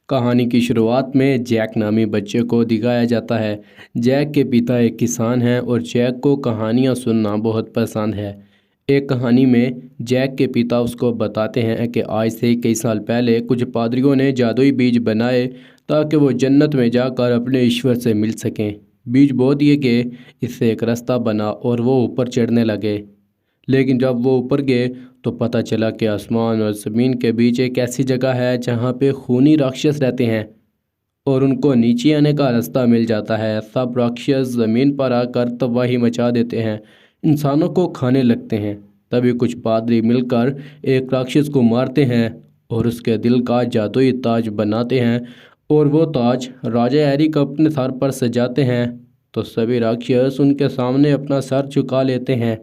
कहानी की शुरुआत में जैक नामी बच्चे को दिखाया जाता है। जैक के पिता एक किसान हैं और जैक को कहानियाँ सुनना बहुत पसंद है। एक कहानी में जैक के पिता उसको बताते हैं कि आज से कई साल पहले कुछ पादरियों ने जादुई बीज बनाए ताकि वो जन्नत में जाकर अपने ईश्वर से मिल सकें। बीज बो दिए गए, इससे एक रास्ता बना और वो ऊपर चढ़ने लगे। लेकिन जब वो ऊपर गए तो पता चला कि आसमान और ज़मीन के बीच एक ऐसी जगह है जहाँ पे खूनी राक्षस रहते हैं और उनको नीचे आने का रास्ता मिल जाता है। सब राक्षस ज़मीन पर आकर तबाही मचा देते हैं, इंसानों को खाने लगते हैं। तभी कुछ पादरी मिलकर एक राक्षस को मारते हैं और उसके दिल का जादुई ताज बनाते हैं और वो ताज राजा एरिक अपने सर पर सजाते हैं। तो सभी राक्षस उनके सामने अपना सर झुका लेते हैं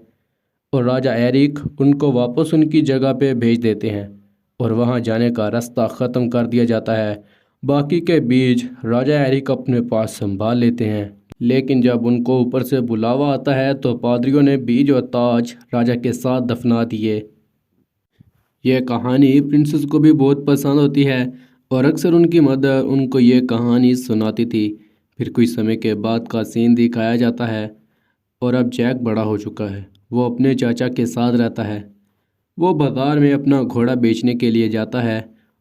और राजा एरिक उनको वापस उनकी जगह पे भेज देते हैं और वहां जाने का रास्ता ख़त्म कर दिया जाता है। बाकी के बीज राजा एरिक अपने पास संभाल लेते हैं, लेकिन जब उनको ऊपर से बुलावा आता है तो पादरियों ने बीज और ताज राजा के साथ दफना दिए। यह कहानी प्रिंसेस को भी बहुत पसंद होती है और अक्सर उनकी मदर उनको ये कहानी सुनाती थी। फिर कुछ समय के बाद का सीन दिखाया जाता है और अब जैक बड़ा हो चुका है। वो अपने चाचा के साथ रहता है। वो बाज़ार में अपना घोड़ा बेचने के लिए जाता है।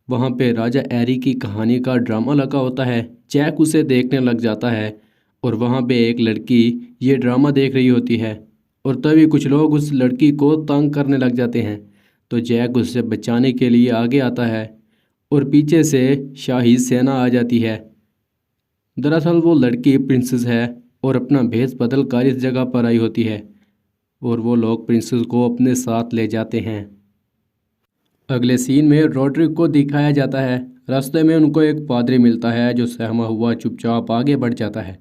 वहाँ पे राजा एरी की कहानी का ड्रामा लगा होता है। जैक उसे देखने लग जाता है और वहाँ पे एक लड़की ये ड्रामा देख रही होती है और तभी कुछ लोग उस लड़की को तंग करने लग जाते हैं। तो जैक उससे बचाने के लिए आगे आता है और पीछे से शाही सेना आ जाती है। दरअसल वो लड़की प्रिंसेस है और अपना भेष बदल कर इस जगह पर आई होती है और वो लोग प्रिंसेस को अपने साथ ले जाते हैं। अगले सीन में रॉड्रिक को दिखाया जाता है। रास्ते में उनको एक पादरी मिलता है जो सहमा हुआ चुपचाप आगे बढ़ जाता है।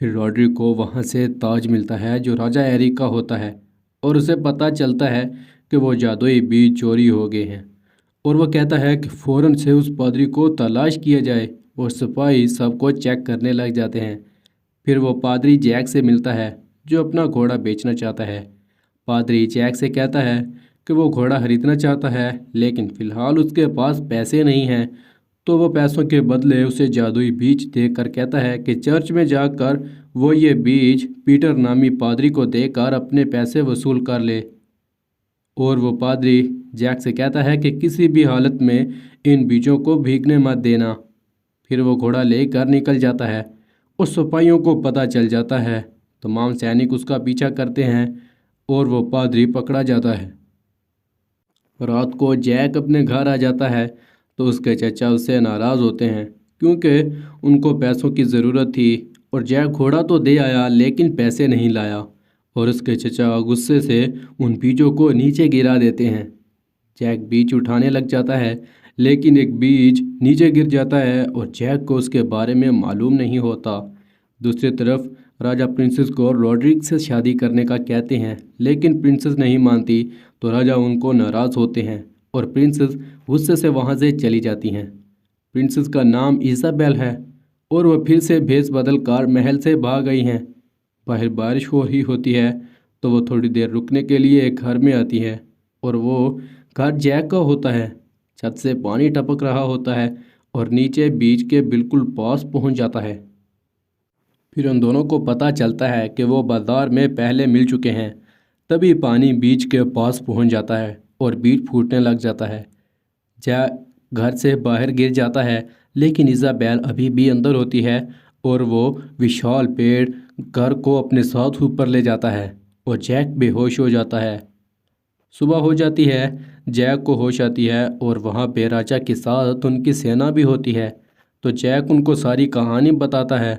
फिर रॉड्रिक को वहाँ से ताज मिलता है जो राजा एरिक का होता है और उसे पता चलता है कि वो जादुई बीज चोरी हो गए हैं और वो कहता है कि फ़ौरन से उस पादरी को तलाश किया जाए और सिपाही सबको चेक करने लग जाते हैं। फिर वो पादरी जैक से मिलता है जो अपना घोड़ा बेचना चाहता है। पादरी जैक से कहता है कि वो घोड़ा खरीदना चाहता है लेकिन फ़िलहाल उसके पास पैसे नहीं हैं। तो वो पैसों के बदले उसे जादुई बीज देकर कहता है कि चर्च में जाकर वो ये बीज पीटर नामी पादरी को देकर अपने पैसे वसूल कर ले। और वो पादरी जैक से कहता है कि किसी भी हालत में इन बीजों को भीगने मत देना। फिर वो घोड़ा लेकर निकल जाता है। उस सिपाहियों को पता चल जाता है। तमाम सैनिक उसका पीछा करते हैं और वो पादरी पकड़ा जाता है। रात को जैक अपने घर आ जाता है तो उसके चचा उससे नाराज़ होते हैं क्योंकि उनको पैसों की ज़रूरत थी और जैक घोड़ा तो दे आया लेकिन पैसे नहीं लाया और उसके चचा गुस्से से उन बीजों को नीचे गिरा देते हैं। जैक बीज उठाने लग जाता है लेकिन एक बीज नीचे गिर जाता है और जैक को उसके बारे में मालूम नहीं होता। दूसरी तरफ राजा प्रिंसेस को रॉड्रिक से शादी करने का कहते हैं लेकिन प्रिंसेस नहीं मानती तो राजा उनको नाराज़ होते हैं और प्रिंसेस गुस्से से वहाँ से चली जाती हैं। प्रिंसेस का नाम इज़ाबेल है और वह फिर से भेष बदल कर महल से भाग गई हैं। बाहर बारिश हो रही होती है तो वो थोड़ी देर रुकने के लिए एक घर में आती है और वो घर जैक का होता है। छत से पानी टपक रहा होता है और नीचे बीच के बिल्कुल पास पहुंच जाता है। फिर उन दोनों को पता चलता है कि वो बाजार में पहले मिल चुके हैं। तभी पानी बीच के पास पहुंच जाता है और बीज फूटने लग जाता है। जैक घर से बाहर गिर जाता है लेकिन इज़ाबेल अभी भी अंदर होती है और वो विशाल पेड़ घर को अपने साथ ऊपर ले जाता है और जैक बेहोश हो जाता है। सुबह हो जाती है, जैक को होश आती है और वहाँ पे राजा के साथ उनकी सेना भी होती है। तो जैक उनको सारी कहानी बताता है।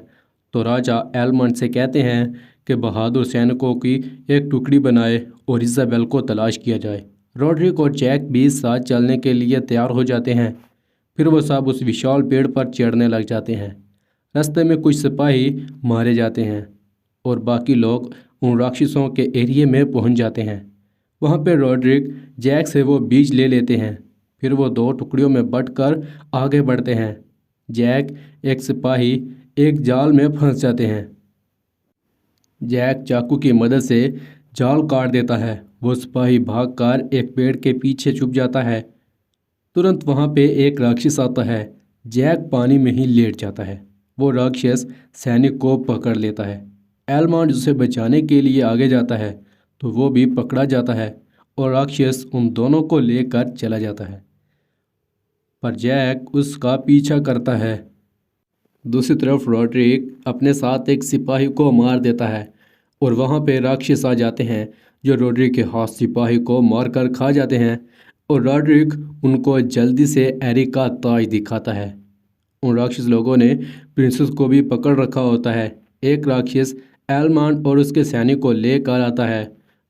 तो राजा एलमंड से कहते हैं कि बहादुर सैनिकों की एक टुकड़ी बनाए और इज़ाबेल को तलाश किया जाए। रॉड्रिक और जैक भी साथ चलने के लिए तैयार हो जाते हैं। फिर वो सब उस विशाल पेड़ पर चढ़ने लग जाते हैं। रास्ते में कुछ सिपाही मारे जाते हैं और बाकी लोग उन राक्षसों के एरिए में पहुंच जाते हैं। वहाँ पे रॉड्रिक जैक से वो बीज ले लेते हैं। फिर वो दो टुकड़ियों में बंटकर आगे बढ़ते हैं। जैक एक सिपाही एक जाल में फंस जाते हैं। जैक चाकू की मदद से जाल काट देता है। वो सिपाही भागकर एक पेड़ के पीछे छुप जाता है। तुरंत वहाँ पे एक राक्षस आता है जैक पानी में ही लेट जाता है। वो राक्षस सैनिक को पकड़ लेता है। एलमंड उसे बचाने के लिए आगे जाता है तो वो भी पकड़ा जाता है और राक्षस उन दोनों को लेकर चला जाता है, पर जैक उसका पीछा करता है। दूसरी तरफ रॉड्रिक अपने साथ एक सिपाही को मार देता है और वहाँ पे राक्षस आ जाते हैं जो रॉड्रिक के हाथ सिपाही को मारकर खा जाते हैं और रॉड्रिक उनको जल्दी से एरिक का ताज दिखाता है। उन राक्षस लोगों ने प्रिंसेस को भी पकड़ रखा होता है। एक राक्षस एलमंड और उसके सैनिक को लेकर आता है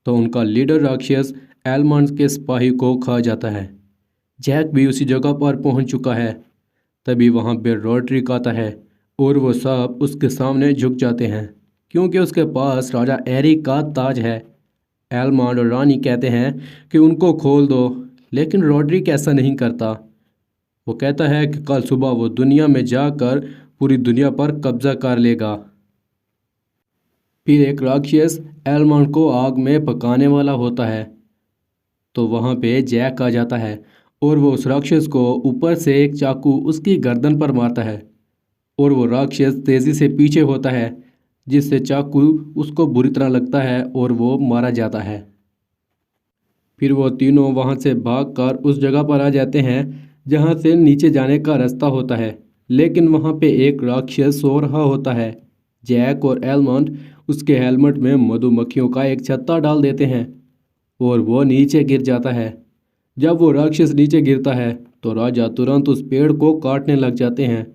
तो उनका लीडर राक्षस एलमंड के सिपाही को खा जाता है। जैक भी उसी जगह पर पहुंच चुका है। तभी वहां पे रॉड्रिक आता है और वो सब उसके सामने झुक जाते हैं क्योंकि उसके पास राजा एरिक का ताज है। एलमंड और रानी कहते हैं कि उनको खोल दो, लेकिन रॉड्रिक ऐसा नहीं करता। वो कहता है कि कल सुबह वो दुनिया में जाकर पूरी दुनिया पर कब्जा कर लेगा। फिर एक राक्षस एलमंड को आग में पकाने वाला होता है तो वहाँ पे जैक आ जाता है और वो उस राक्षस को ऊपर से एक चाकू उसकी गर्दन पर मारता है और वो राक्षस तेज़ी से पीछे होता है जिससे चाकू उसको बुरी तरह लगता है और वो मारा जाता है। फिर वो तीनों वहाँ से भागकर उस जगह पर आ जाते हैं जहाँ से नीचे जाने का रास्ता होता है, लेकिन वहाँ पे एक राक्षस सो रहा होता है। जैक और एलमंड उसके हेलमेट में मधुमक्खियों का एक छत्ता डाल देते हैं और वो नीचे गिर जाता है। जब वो राक्षस नीचे गिरता है तो राजा तुरंत उस पेड़ को काटने लग जाते हैं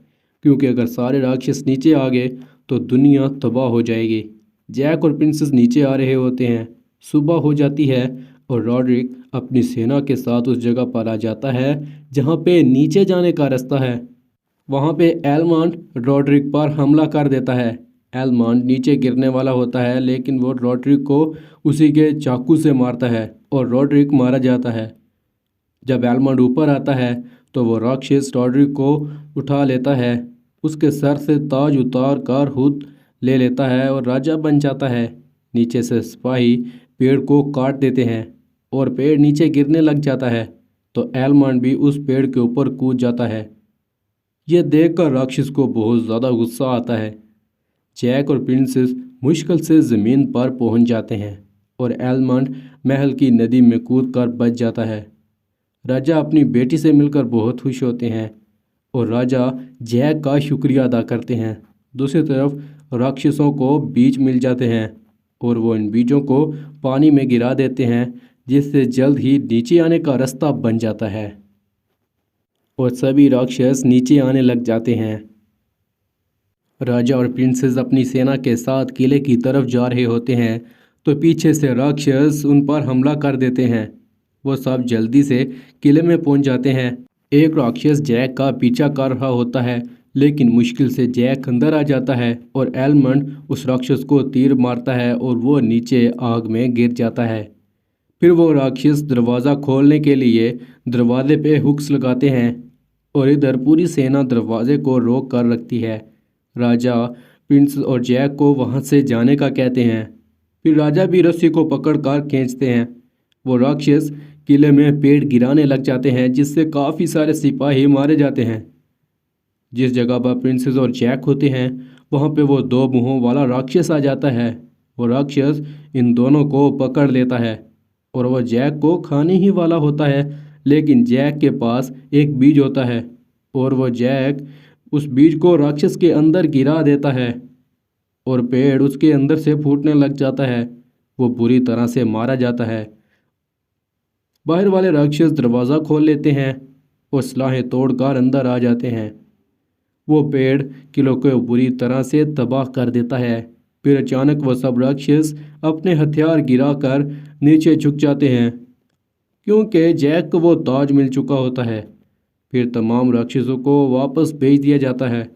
क्योंकि अगर सारे राक्षस नीचे आ गए तो दुनिया तबाह हो जाएगी। जैक और प्रिंसेस नीचे आ रहे होते हैं। सुबह हो जाती है और रॉड्रिक अपनी सेना के साथ उस जगह पर आ जाता है जहाँ पे नीचे जाने का रास्ता है। वहाँ पे एलमंड रॉड्रिक पर हमला कर देता है। एलमंड नीचे गिरने वाला होता है लेकिन वो रॉड्रिक को उसी के चाकू से मारता है और रॉड्रिक मारा जाता है। जब एलमंड ऊपर आता है तो वो राक्षस रॉड्रिक को उठा लेता है, उसके सर से ताज उतार कर खुद ले लेता है और राजा बन जाता है। नीचे से सिपाही पेड़ को काट देते हैं और पेड़ नीचे गिरने लग जाता है तो एलमंड भी उस पेड़ के ऊपर कूद जाता है। यह देखकर राक्षस को बहुत ज़्यादा गुस्सा आता है। जैक और प्रिंसेस मुश्किल से ज़मीन पर पहुंच जाते हैं और एलमंड महल की नदी में कूदकर बच जाता है। राजा अपनी बेटी से मिलकर बहुत खुश होते हैं और राजा जैक का शुक्रिया अदा करते हैं। दूसरी तरफ राक्षसों को बीज मिल जाते हैं और वो इन बीजों को पानी में गिरा देते हैं जिससे जल्द ही नीचे आने का रास्ता बन जाता है और सभी राक्षस नीचे आने लग जाते हैं। राजा और प्रिंसेस अपनी सेना के साथ किले की तरफ जा रहे होते हैं तो पीछे से राक्षस उन पर हमला कर देते हैं। वो सब जल्दी से किले में पहुंच जाते हैं। एक राक्षस जैक का पीछा कर रहा होता है लेकिन मुश्किल से जैक अंदर आ जाता है और एलमंड उस राक्षस को तीर मारता है और वो नीचे आग में गिर जाता है। फिर वो राक्षस दरवाज़ा खोलने के लिए दरवाजे पे हुक्स लगाते हैं और इधर पूरी सेना दरवाजे को रोक कर रखती है। राजा प्रिंस और जैक को वहाँ से जाने का कहते हैं। फिर राजा भी रस्सी को पकड़ कर खींचते हैं। वो राक्षस किले में पेड़ गिराने लग जाते हैं जिससे काफ़ी सारे सिपाही मारे जाते हैं। जिस जगह पर प्रिंसेस और जैक होते हैं वहाँ पे वो दो मुंहों वाला राक्षस आ जाता है। वो राक्षस इन दोनों को पकड़ लेता है और वह जैक को खाने ही वाला होता है, लेकिन जैक के पास एक बीज होता है और वह जैक उस बीज को राक्षस के अंदर गिरा देता है और पेड़ उसके अंदर से फूटने लग जाता है। वो बुरी तरह से मारा जाता है। बाहर वाले राक्षस दरवाज़ा खोल लेते हैं और सलाहें तोड़कर अंदर आ जाते हैं। वो पेड़ किलों को बुरी तरह से तबाह कर देता है। फिर अचानक वह सब राक्षस अपने हथियार गिराकर नीचे झुक जाते हैं क्योंकि जैक को वो ताज मिल चुका होता है। फिर तमाम राक्षसों को वापस भेज दिया जाता है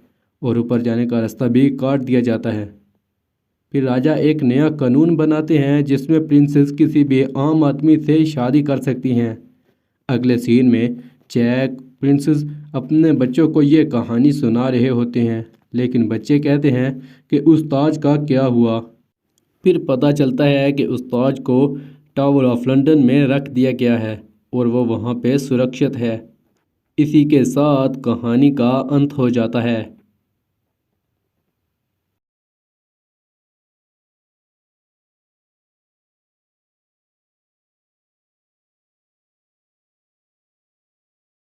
और ऊपर जाने का रास्ता भी काट दिया जाता है। फिर राजा एक नया कानून बनाते हैं जिसमें प्रिंसेस किसी भी आम आदमी से शादी कर सकती हैं। अगले सीन में जैक प्रिंसेस अपने बच्चों को ये कहानी सुना रहे होते हैं, लेकिन बच्चे कहते हैं कि उस ताज का क्या हुआ। फिर पता चलता है कि उस ताज को टावर ऑफ लंदन में रख दिया गया है और वो वहाँ पे सुरक्षित है। इसी के साथ कहानी का अंत हो जाता है।